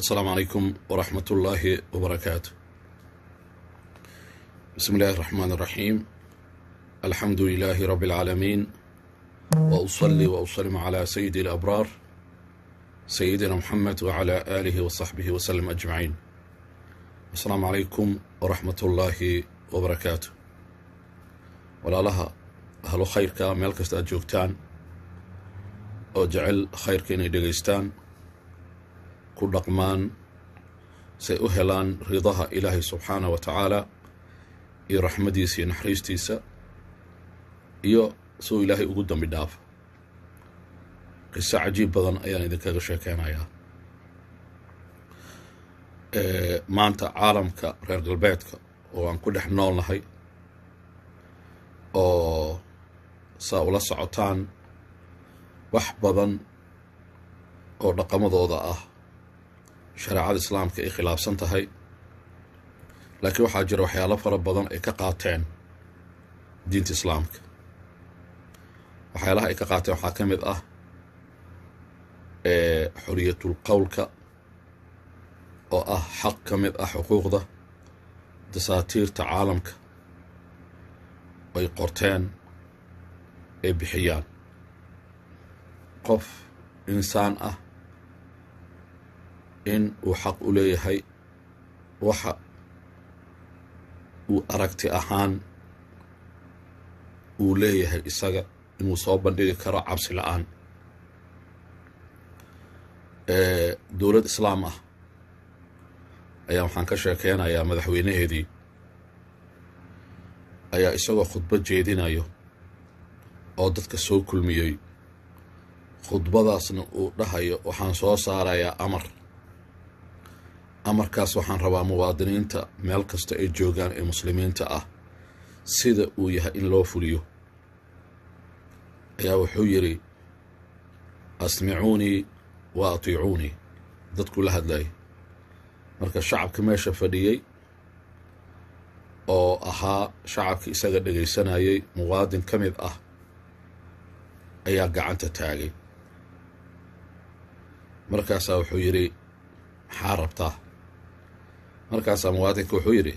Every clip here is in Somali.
السلام عليكم ورحمة الله وبركاته. بسم الله الرحمن الرحيم. الحمد لله رب العالمين، وأصلي وأسلم على سيد الأبرار سيدنا محمد وعلى آله وصحبه وسلم أجمعين. السلام عليكم ورحمة الله وبركاته. walaalaha ahlu khayrka meel kasta aad joogtaan oo jecel khayrka inay dhegaystaan, ku dhaqmaan say u helaan ridaha ilaahay subxaanahu wa tacaala iyo raxmadiisa iyo naxariistiisa iyo suu ilaahay ugu dambi dhaafo. qiso cajiib badan ayaan idinkaga sheekeynayaa. maanta caalamka reer galbeedka oo aan ku dhex noolnahay oo saa ula socotaan wax badan oo dhaqamadooda ah shareecada islaamka ay khilaafsan tahay, laakiin waxaa jira waxyaalo fara badan ay ka qaateen diinta islaamka. waxyaalaha ay ka qaateen waxaa ka mid ah xoriyatul qowlka oo ah xaq ka mid ah xuquuqda dasaatiirta caalamka ay qorteen ay bixiyaan. qof insaan ah in uu xaq u leeyahay waxa uu aragti ahaan uu leeyahay isaga inuu soo bandhigi karo cabsi la'aan. dowlad islaam ah ayaa waxaan ka sheekeynayaa madaxweynaheedii ayaa isagoo khudbad jeedinayo oo dadka soo kulmiyey, khudbadaasna uu dhahayo waxaan soo saarayaa amarkaas waxaan rabaa muwaadiniinta meel kasta ay joogaan ee muslimiinta ah sida uu yahay in loo fuliyo. ayaa wuxuu yidhi asmicuunii wa atiicuunii, dadkuu la hadlayay. marka shacabka meesha fadhiyey oo ahaa shacabkii isaga dhegaysanayay muwaadin ka mid ah ayaa gacanta taagay. markaasaa wuxuu yidhi maxaa rabtaa? markaasaa muwaadinka wuxuu yidhi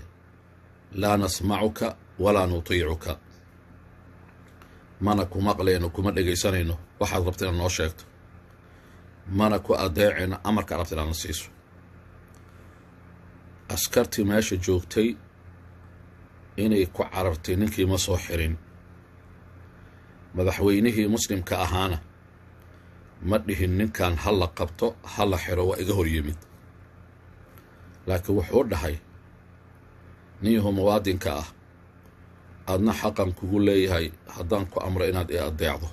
laa nasmacuka walaa nutiicuka, mana ku maqlayno kuma dhegaysanayno waxaad rabta inaad noo sheegto, mana ku adeecayno amarka rabta inaad na siiso. askartii meesha joogtay inay ku carartay ninkii ma soo xirin. madaxweynihii muslimka ahaana ma dhihin ninkan ha la qabto ha la xiro, waa iga hor yimid. laakiin wuxuu dhahay ninyahu muwaadinka ah, adna xaqan kugu leeyahay haddaan ku amro inaad i adeecdo,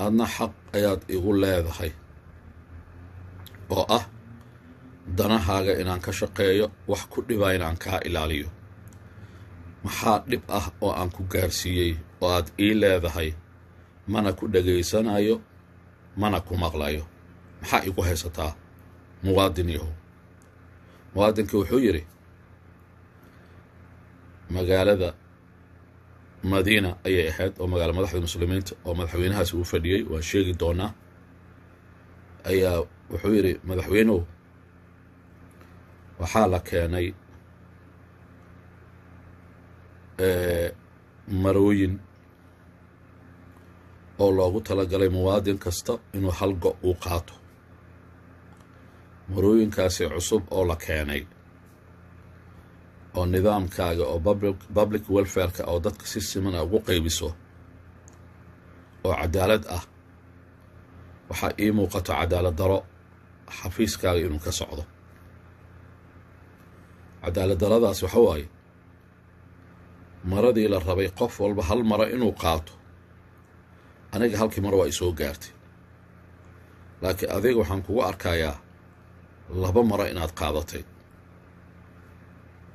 adna xaq ayaad igu leedahay oo ah danahaaga inaan ka shaqeeyo, wax ku dhibaa inaan kaa ilaaliyo. maxaa dhib ah oo aan ku gaarsiiyey oo aad ii leedahay mana ku dhegaysanayo mana ku maqlayo? maxaa igu haysataa muwaadin yahow? muwaadinkii wuxuu yidhi magaalada madiina ayay ahayd oo magaalo madaxda muslimiinta oo madaxweynahaasi uu fadhiyey, waan sheegi doonaa. ayaa wuxuu yidhi madaxweynuhu waxaa la keenay marooyin oo loogu talagalay muwaadin kasta inuu hal go' uu qaato. marooyinkaasi cusub oo la keenay oo nidaamkaaga oo public welfareka oo dadka si simana ugu qaybiso oo cadaalad ah, waxaa ii muuqato cadaalad daro xafiiskaaga inuu ka socdo. cadaalad daradaas waxa waaye maradii la rabay qof walba hal maro inuu qaato, aniga halkii maro waa isoo gaartay, laakiin adiga waxaan kugu arkayaa 2 maro inaad qaadatay.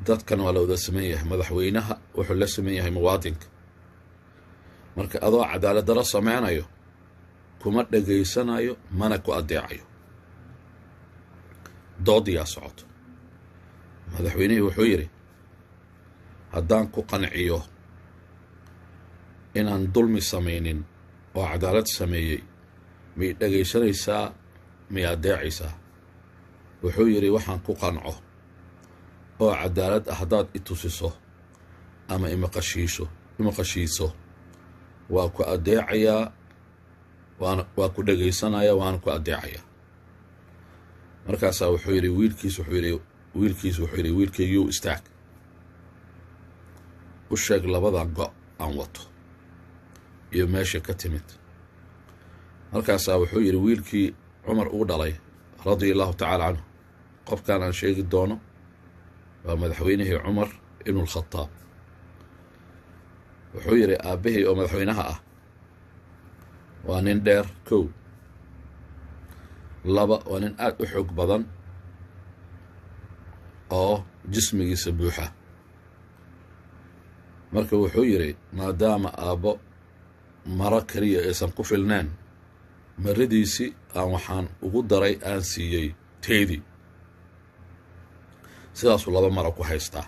dadkan waa la wada saman yahay, madaxweynaha wuxuu la saman yahay muwaadinka. marka adoo cadaalad daro sameynayo kuma dhegaysanayo mana ku adeecayo. doodiyaa socoto. madaxweynihii wuxuu yidhi haddaan ku qanciyo inaan dulmi samaynin oo cadaalad sameeyey miyay dhegaysanaysaa miyaad deecaysaa? wuxuu yidhi waxaan ku qanco oo cadaalad ah haddaad i tusiso ama imaqashiiso waa ku adeecayaa waa ku dhagaysanayaa waana ku adeecayaa. markaasaa wuxuu yidhi wiilkiisu wuxuu yidhi wiilkaygii istaag, u sheeg labada go' aan wato iyo meesha ka timid. markaasaa wuxuu yidhi wiilkii cumar uu dhalay radia allahu tacaala canhu, qofkaan aan sheegi doono waa madaxweynihii cumar ibnu alkhataab. wuxuu yidhi aabbahii oo madaxweynaha ah waa nin dheer, 1 2 waa nin aad u xoog badan oo jismigiisa buuxa. marka wuxuu yidhi maadaama aabbo maro keliya aysan ku filneen, maradiisii waxaan ugu daray aan siiyey teedii. sidaasuu 2 maro ku haystaa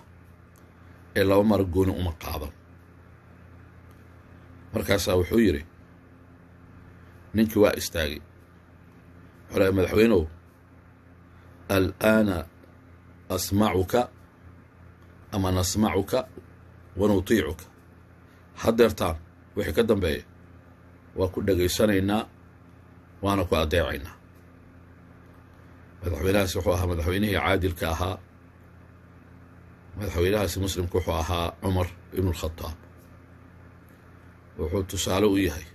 ee 2 maro gooni uma qaadan. markaasaa wuxuu yidhi ninkii waa istaagay, wuxuu leeyahay madaxweynow al'aana asmacuka ama nasmacuka wa nutiicuka, haddeertaan wixii ka dambeeya waa ku dhagaysanaynaa waana ku adeecaynaa. madaxweynahaasi wuxuu ahaa madaxweynihii caadilka ahaa, madaxweynahaasi muslimku wuxuu ahaa cumar ibnu alkhataab. wuxuu tusaale u yahay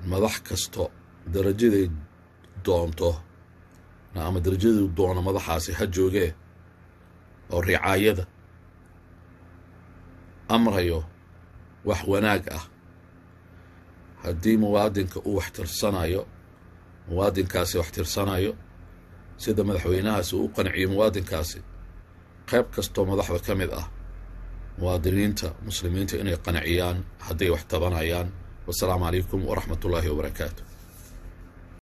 madax kasto darajaday doonto ama darajaduu doono madaxaasi ha joogee oo ricaayada amrayo wax wanaag ah. haddii muwaadinka uu muwaadinkaasi wax tirsanayo sida madaxweynahaasi uu qanciyo muwaadinkaasi, qayb kastoo madaxda ka mid ah muwaadiniinta muslimiinta inay qanciyaan hadday wax tabanayaan. wasalaamu calaykum waraxmatullaahi wabarakaatu.